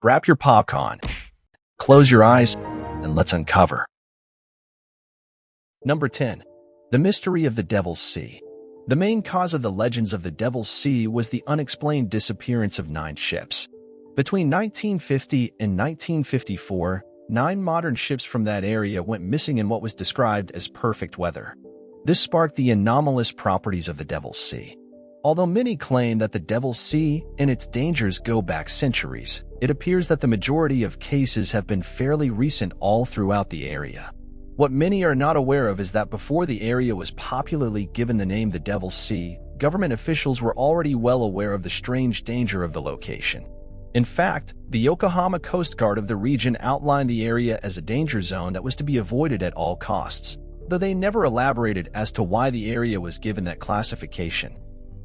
Grab your popcorn, close your eyes, and let's uncover. Number 10. The Mystery of the Devil's Sea. The main cause of the legends of the Devil's Sea was the unexplained disappearance of 9 ships. Between 1950 and 1954, 9 modern ships from that area went missing in what was described as perfect weather. This sparked the anomalous properties of the Devil's Sea. Although many claim that the Devil's Sea and its dangers go back centuries, it appears that the majority of cases have been fairly recent all throughout the area. What many are not aware of is that before the area was popularly given the name the Devil's Sea, government officials were already well aware of the strange danger of the location. In fact, the Yokohama Coast Guard of the region outlined the area as a danger zone that was to be avoided at all costs, though they never elaborated as to why the area was given that classification.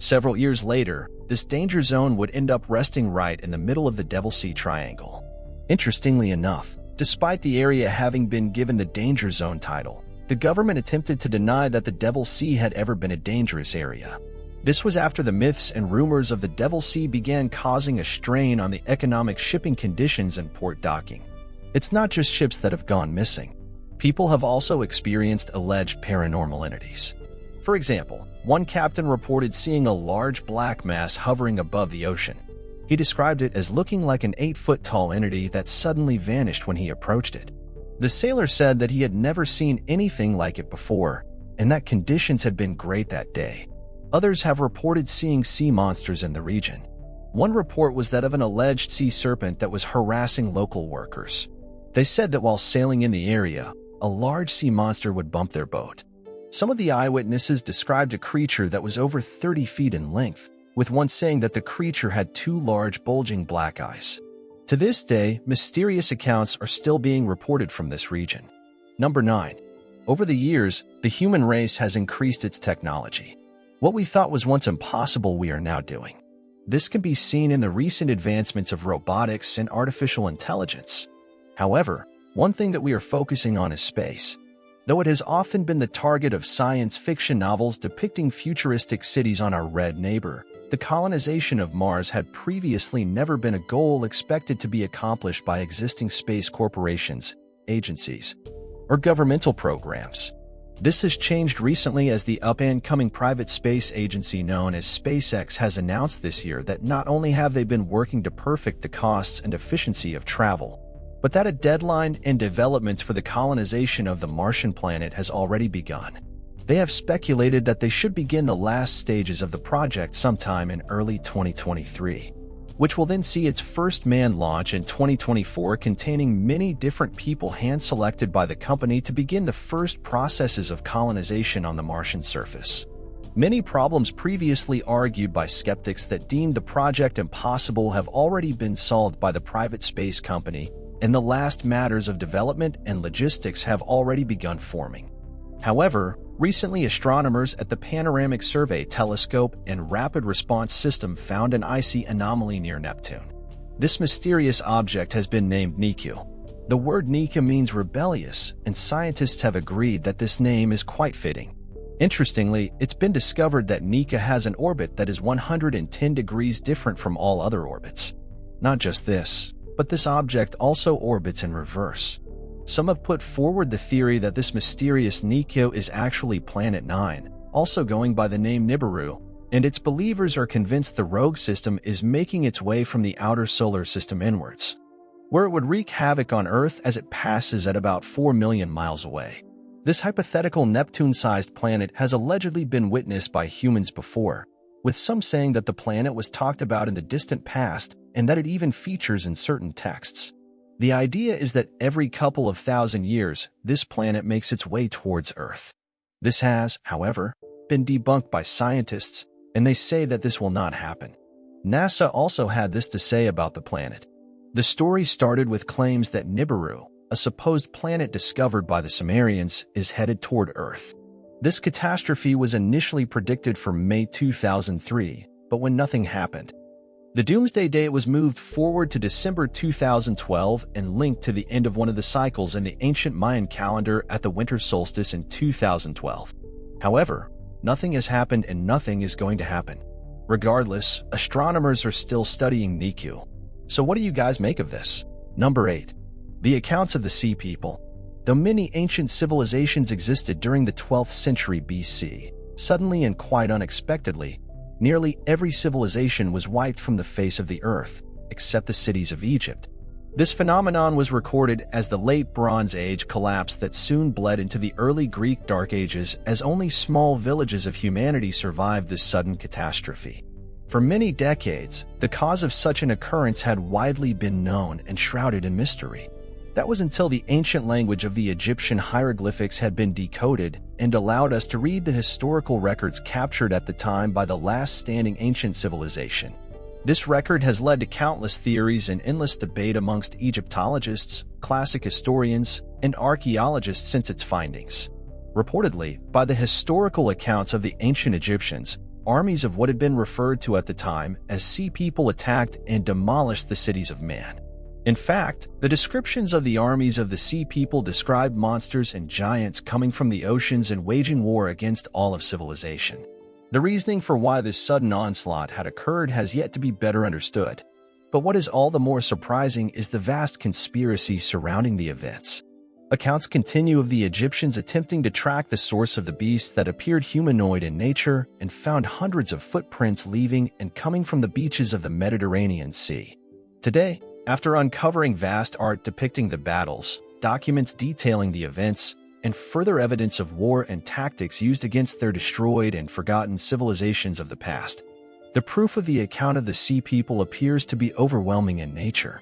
Several years later, this danger zone would end up resting right in the middle of the Devil's Sea Triangle. Interestingly enough, despite the area having been given the danger zone title, the government attempted to deny that the Devil's Sea had ever been a dangerous area. This was after the myths and rumors of the Devil's Sea began causing a strain on the economic shipping conditions and port docking. It's not just ships that have gone missing. People have also experienced alleged paranormal entities. For example, one captain reported seeing a large black mass hovering above the ocean. He described it as looking like an 8-foot-tall entity that suddenly vanished when he approached it. The sailor said that he had never seen anything like it before, and that conditions had been great that day. Others have reported seeing sea monsters in the region. One report was that of an alleged sea serpent that was harassing local workers. They said that while sailing in the area, a large sea monster would bump their boat. Some of the eyewitnesses described a creature that was over 30 feet in length, with one saying that the creature had 2 large bulging black eyes. To this day, mysterious accounts are still being reported from this region. Number 9. Over the years, the human race has increased its technology. What we thought was once impossible we are now doing. This can be seen in the recent advancements of robotics and artificial intelligence. However, one thing that we are focusing on is space. Though it has often been the target of science fiction novels depicting futuristic cities on our red neighbor, the colonization of Mars had previously never been a goal expected to be accomplished by existing space corporations, agencies, or governmental programs. This has changed recently as the up-and-coming private space agency known as SpaceX has announced this year that not only have they been working to perfect the costs and efficiency of travel, but that a deadline and developments for the colonization of the Martian planet has already begun. They have speculated that they should begin the last stages of the project sometime in early 2023, which will then see its first manned launch in 2024 containing many different people hand-selected by the company to begin the first processes of colonization on the Martian surface. Many problems previously argued by skeptics that deemed the project impossible have already been solved by the private space company, and the last matters of development and logistics have already begun forming. However, recently astronomers at the Panoramic Survey Telescope and Rapid Response System found an icy anomaly near Neptune. This mysterious object has been named Niku. The word Nika means rebellious, and scientists have agreed that this name is quite fitting. Interestingly, it's been discovered that Nika has an orbit that is 110 degrees different from all other orbits. Not just this, but this object also orbits in reverse. Some have put forward the theory that this mysterious Niku is actually Planet 9, also going by the name Nibiru, and its believers are convinced the rogue system is making its way from the outer solar system inwards, where it would wreak havoc on Earth as it passes at about 4 million miles away. This hypothetical Neptune-sized planet has allegedly been witnessed by humans before, with some saying that the planet was talked about in the distant past and that it even features in certain texts. The idea is that every couple of thousand years, this planet makes its way towards Earth. This has, however, been debunked by scientists, and they say that this will not happen. NASA also had this to say about the planet. The story started with claims that Nibiru, a supposed planet discovered by the Sumerians, is headed toward Earth. This catastrophe was initially predicted for May 2003, but when nothing happened, the doomsday date was moved forward to December 2012 and linked to the end of one of the cycles in the ancient Mayan calendar at the winter solstice in 2012. However, nothing has happened and nothing is going to happen. Regardless, astronomers are still studying Niku. So what do you guys make of this? Number 8. The accounts of the Sea People. Though many ancient civilizations existed during the 12th century BC, suddenly and quite unexpectedly, nearly every civilization was wiped from the face of the earth, except the cities of Egypt. This phenomenon was recorded as the Late Bronze Age collapse that soon bled into the early Greek Dark Ages, as only small villages of humanity survived this sudden catastrophe. For many decades, the cause of such an occurrence had widely been known and shrouded in mystery. That was until the ancient language of the Egyptian hieroglyphics had been decoded and allowed us to read the historical records captured at the time by the last standing ancient civilization. This record has led to countless theories and endless debate amongst Egyptologists, classic historians, and archaeologists since its findings. Reportedly, by the historical accounts of the ancient Egyptians, armies of what had been referred to at the time as Sea People attacked and demolished the cities of man. In fact, the descriptions of the armies of the Sea People described monsters and giants coming from the oceans and waging war against all of civilization. The reasoning for why this sudden onslaught had occurred has yet to be better understood. But what is all the more surprising is the vast conspiracy surrounding the events. Accounts continue of the Egyptians attempting to track the source of the beast that appeared humanoid in nature and found hundreds of footprints leaving and coming from the beaches of the Mediterranean Sea. Today, after uncovering vast art depicting the battles, documents detailing the events, and further evidence of war and tactics used against their destroyed and forgotten civilizations of the past, the proof of the account of the Sea People appears to be overwhelming in nature.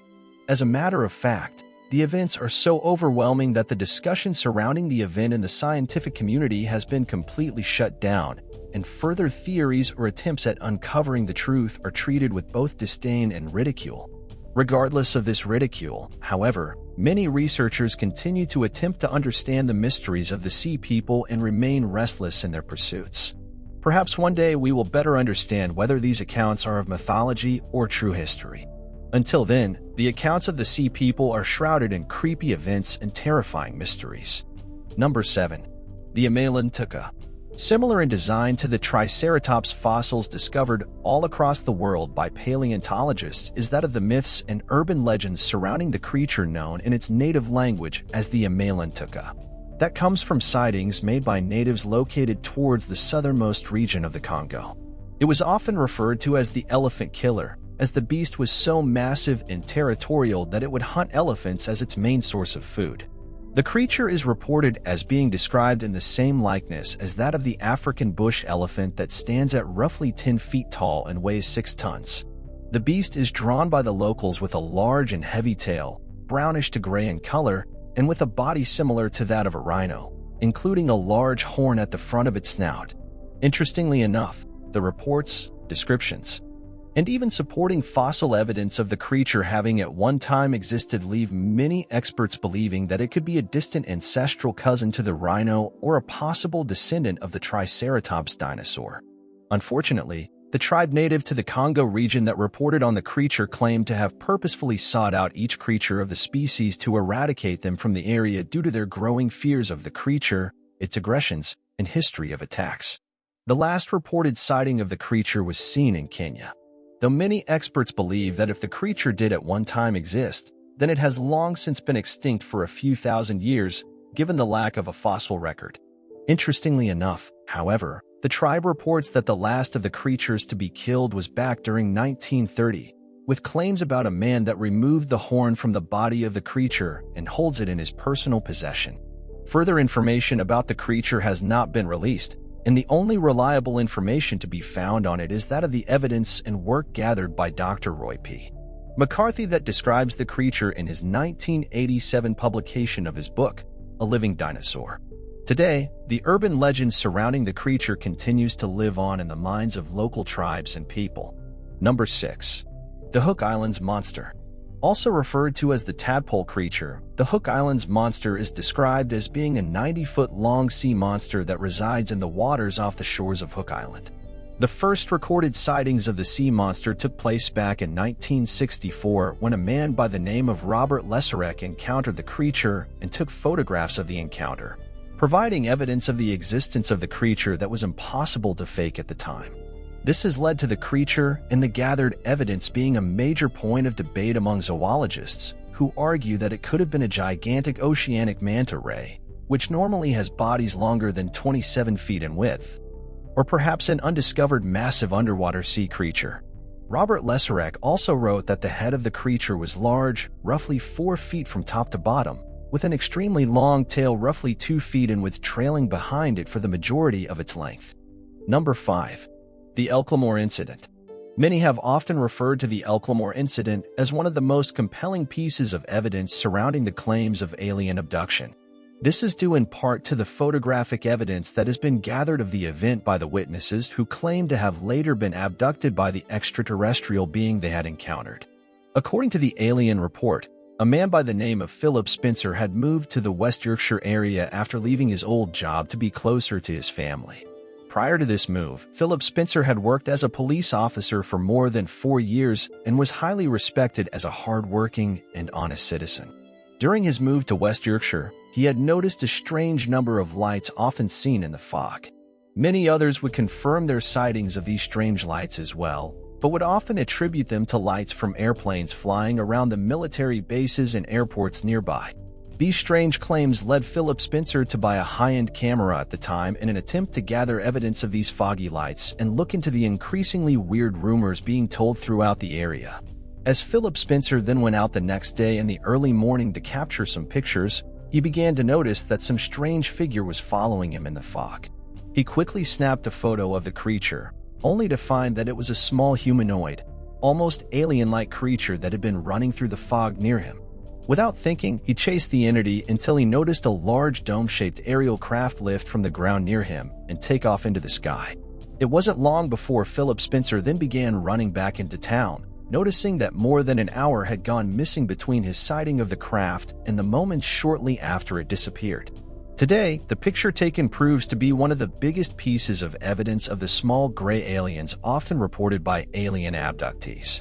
As a matter of fact, the events are so overwhelming that the discussion surrounding the event in the scientific community has been completely shut down, and further theories or attempts at uncovering the truth are treated with both disdain and ridicule. Regardless of this ridicule, however, many researchers continue to attempt to understand the mysteries of the Sea People and remain restless in their pursuits. Perhaps one day we will better understand whether these accounts are of mythology or true history. Until then, the accounts of the Sea People are shrouded in creepy events and terrifying mysteries. Number 7. The Amelantuca. Similar in design to the Triceratops fossils discovered all across the world by paleontologists is that of the myths and urban legends surrounding the creature known in its native language as the Amelantuca. That comes from sightings made by natives located towards the southernmost region of the Congo. It was often referred to as the elephant killer, as the beast was so massive and territorial that it would hunt elephants as its main source of food. The creature is reported as being described in the same likeness as that of the African bush elephant that stands at roughly 10 feet tall and weighs 6 tons. The beast is drawn by the locals with a large and heavy tail, brownish to gray in color, and with a body similar to that of a rhino, including a large horn at the front of its snout. Interestingly enough, the reports, descriptions, and even supporting fossil evidence of the creature having at one time existed leave many experts believing that it could be a distant ancestral cousin to the rhino or a possible descendant of the Triceratops dinosaur. Unfortunately, the tribe native to the Congo region that reported on the creature claimed to have purposefully sought out each creature of the species to eradicate them from the area due to their growing fears of the creature, its aggressions, and history of attacks. The last reported sighting of the creature was seen in Kenya. Though many experts believe that if the creature did at one time exist, then it has long since been extinct for a few thousand years, given the lack of a fossil record. Interestingly enough, however, the tribe reports that the last of the creatures to be killed was back during 1930, with claims about a man that removed the horn from the body of the creature and holds it in his personal possession. Further information about the creature has not been released, and the only reliable information to be found on it is that of the evidence and work gathered by Dr. Roy P. McCarthy that describes the creature in his 1987 publication of his book, A Living Dinosaur. Today, the urban legend surrounding the creature continues to live on in the minds of local tribes and people. Number 6. The Hook Islands Monster. Also referred to as the tadpole creature, the Hook Islands monster is described as being a 90-foot-long sea monster that resides in the waters off the shores of Hook Island. The first recorded sightings of the sea monster took place back in 1964 when a man by the name of Robert Leserek encountered the creature and took photographs of the encounter, providing evidence of the existence of the creature that was impossible to fake at the time. This has led to the creature and the gathered evidence being a major point of debate among zoologists, who argue that it could have been a gigantic oceanic manta ray, which normally has bodies longer than 27 feet in width, or perhaps an undiscovered massive underwater sea creature. Robert Leserek also wrote that the head of the creature was large, roughly 4 feet from top to bottom, with an extremely long tail roughly 2 feet in width trailing behind it for the majority of its length. Number 5. The Elclamore Incident. Many have often referred to the Elclamore Incident as one of the most compelling pieces of evidence surrounding the claims of alien abduction. This is due in part to the photographic evidence that has been gathered of the event by the witnesses who claim to have later been abducted by the extraterrestrial being they had encountered. According to the alien report, a man by the name of Philip Spencer had moved to the West Yorkshire area after leaving his old job to be closer to his family. Prior to this move, Philip Spencer had worked as a police officer for more than 4 years and was highly respected as a hard-working and honest citizen. During his move to West Yorkshire, he had noticed a strange number of lights often seen in the fog. Many others would confirm their sightings of these strange lights as well, but would often attribute them to lights from airplanes flying around the military bases and airports nearby. These strange claims led Philip Spencer to buy a high-end camera at the time in an attempt to gather evidence of these foggy lights and look into the increasingly weird rumors being told throughout the area. As Philip Spencer then went out the next day in the early morning to capture some pictures, he began to notice that some strange figure was following him in the fog. He quickly snapped a photo of the creature, only to find that it was a small humanoid, almost alien-like creature that had been running through the fog near him. Without thinking, he chased the entity until he noticed a large dome-shaped aerial craft lift from the ground near him and take off into the sky. It wasn't long before Philip Spencer then began running back into town, noticing that more than an hour had gone missing between his sighting of the craft and the moments shortly after it disappeared. Today, the picture taken proves to be one of the biggest pieces of evidence of the small gray aliens often reported by alien abductees.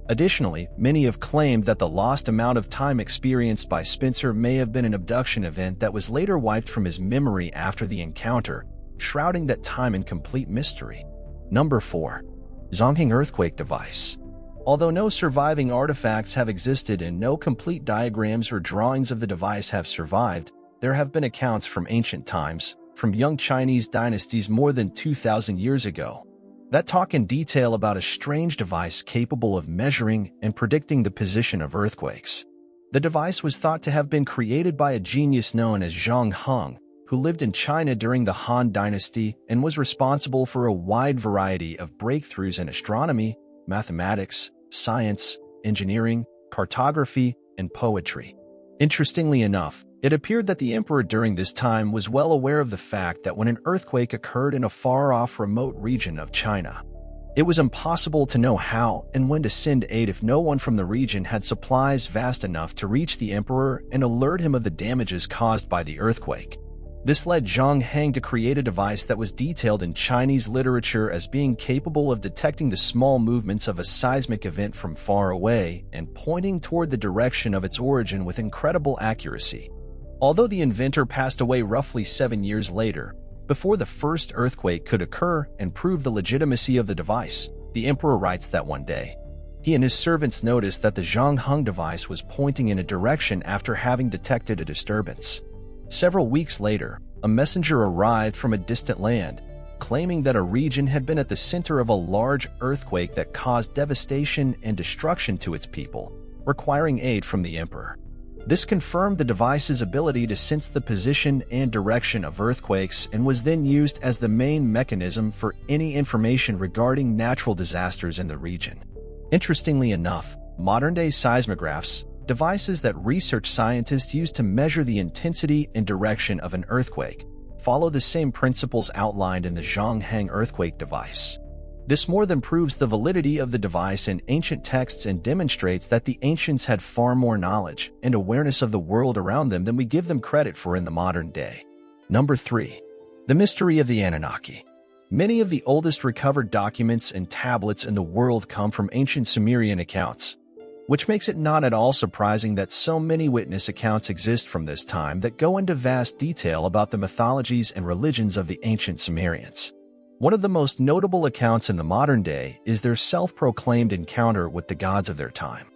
Additionally, many have claimed that the lost amount of time experienced by Spencer may have been an abduction event that was later wiped from his memory after the encounter, shrouding that time in complete mystery. Number 4. Zhongheng Earthquake Device. Although no surviving artifacts have existed and no complete diagrams or drawings of the device have survived, there have been accounts from ancient times, from young Chinese dynasties more than 2,000 years ago, that talk in detail about a strange device capable of measuring and predicting the position of earthquakes. The device was thought to have been created by a genius known as Zhang Heng, who lived in China during the Han Dynasty and was responsible for a wide variety of breakthroughs in astronomy, mathematics, science, engineering, cartography, and poetry. Interestingly enough, it appeared that the emperor during this time was well aware of the fact that when an earthquake occurred in a far-off remote region of China, it was impossible to know how and when to send aid if no one from the region had supplies vast enough to reach the emperor and alert him of the damages caused by the earthquake. This led Zhang Heng to create a device that was detailed in Chinese literature as being capable of detecting the small movements of a seismic event from far away and pointing toward the direction of its origin with incredible accuracy. Although the inventor passed away roughly 7 years later, before the first earthquake could occur and prove the legitimacy of the device, the emperor writes that one day, he and his servants noticed that the Zhang Heng device was pointing in a direction after having detected a disturbance. Several weeks later, a messenger arrived from a distant land, claiming that a region had been at the center of a large earthquake that caused devastation and destruction to its people, requiring aid from the emperor. This confirmed the device's ability to sense the position and direction of earthquakes and was then used as the main mechanism for any information regarding natural disasters in the region. Interestingly enough, modern-day seismographs, devices that research scientists use to measure the intensity and direction of an earthquake, follow the same principles outlined in the Zhang Heng earthquake device. This more than proves the validity of the device in ancient texts and demonstrates that the ancients had far more knowledge and awareness of the world around them than we give them credit for in the modern day. Number 3. The Mystery of the Anunnaki. Many of the oldest recovered documents and tablets in the world come from ancient Sumerian accounts, which makes it not at all surprising that so many witness accounts exist from this time that go into vast detail about the mythologies and religions of the ancient Sumerians. One of the most notable accounts in the modern day is their self-proclaimed encounter with the gods of their time.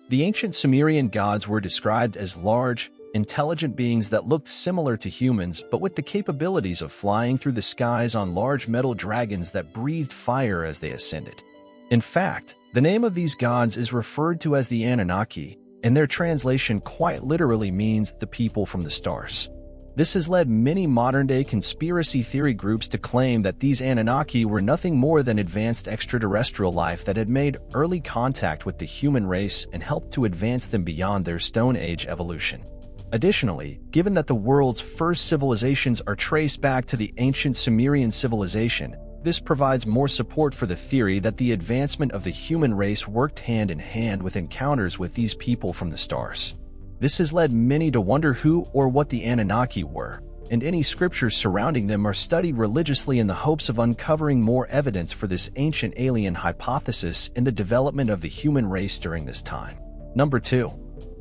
The ancient Sumerian gods were described as large, intelligent beings that looked similar to humans but with the capabilities of flying through the skies on large metal dragons that breathed fire as they ascended. In fact, the name of these gods is referred to as the Anunnaki, and their translation quite literally means the people from the stars. This has led many modern-day conspiracy theory groups to claim that these Anunnaki were nothing more than advanced extraterrestrial life that had made early contact with the human race and helped to advance them beyond their Stone Age evolution. Additionally, given that the world's first civilizations are traced back to the ancient Sumerian civilization, this provides more support for the theory that the advancement of the human race worked hand in hand with encounters with these people from the stars. This has led many to wonder who or what the Anunnaki were, and any scriptures surrounding them are studied religiously in the hopes of uncovering more evidence for this ancient alien hypothesis in the development of the human race during this time. Number 2.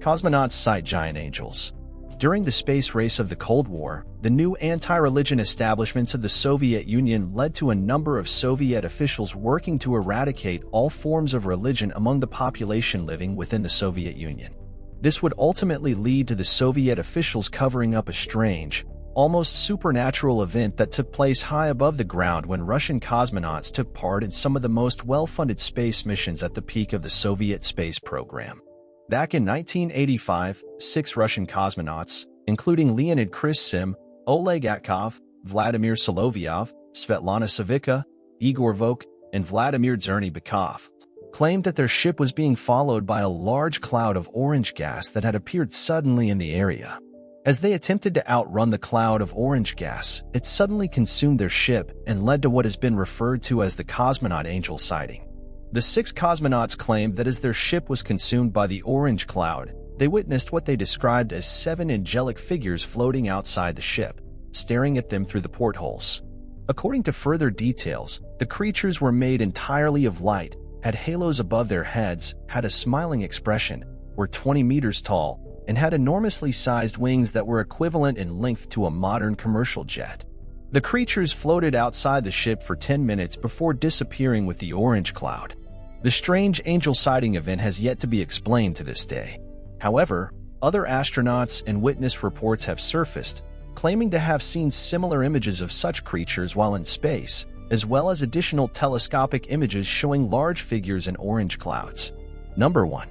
Cosmonauts sight giant angels. During the space race of the Cold War, the new anti-religion establishments of the Soviet Union led to a number of Soviet officials working to eradicate all forms of religion among the population living within the Soviet Union. This would ultimately lead to the Soviet officials covering up a strange, almost supernatural event that took place high above the ground when Russian cosmonauts took part in some of the most well-funded space missions at the peak of the Soviet space program. Back in 1985, 6 Russian cosmonauts, including Leonid Krysim, Oleg Atkov, Vladimir Solovyov, Svetlana Savicka, Igor Vok, and Vladimir Zernybekov, claimed that their ship was being followed by a large cloud of orange gas that had appeared suddenly in the area. As they attempted to outrun the cloud of orange gas, it suddenly consumed their ship and led to what has been referred to as the cosmonaut angel sighting. The 6 cosmonauts claimed that as their ship was consumed by the orange cloud, they witnessed what they described as 7 angelic figures floating outside the ship, staring at them through the portholes. According to further details, the creatures were made entirely of light, had halos above their heads, had a smiling expression, were 20 meters tall, and had enormously sized wings that were equivalent in length to a modern commercial jet. The creatures floated outside the ship for 10 minutes before disappearing with the orange cloud. The strange angel sighting event has yet to be explained to this day. However, other astronauts and witness reports have surfaced, claiming to have seen similar images of such creatures while in space, as well as additional telescopic images showing large figures in orange clouds. Number 1.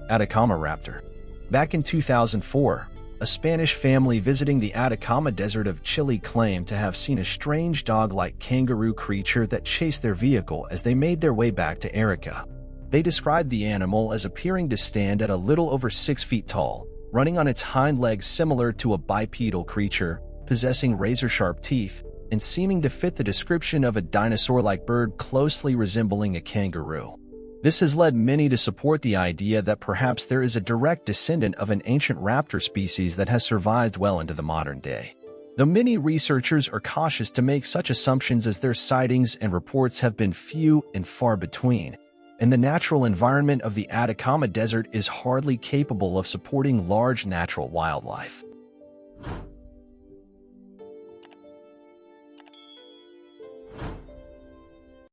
Atacama Raptor. Back in 2004, a Spanish family visiting the Atacama Desert of Chile claimed to have seen a strange dog-like kangaroo creature that chased their vehicle as they made their way back to Arica. They described the animal as appearing to stand at a little over 6 feet tall, running on its hind legs similar to a bipedal creature, possessing razor-sharp teeth, and seeming to fit the description of a dinosaur-like bird closely resembling a kangaroo. This has led many to support the idea that perhaps there is a direct descendant of an ancient raptor species that has survived well into the modern day. Though many researchers are cautious to make such assumptions as their sightings and reports have been few and far between, and the natural environment of the Atacama Desert is hardly capable of supporting large natural wildlife.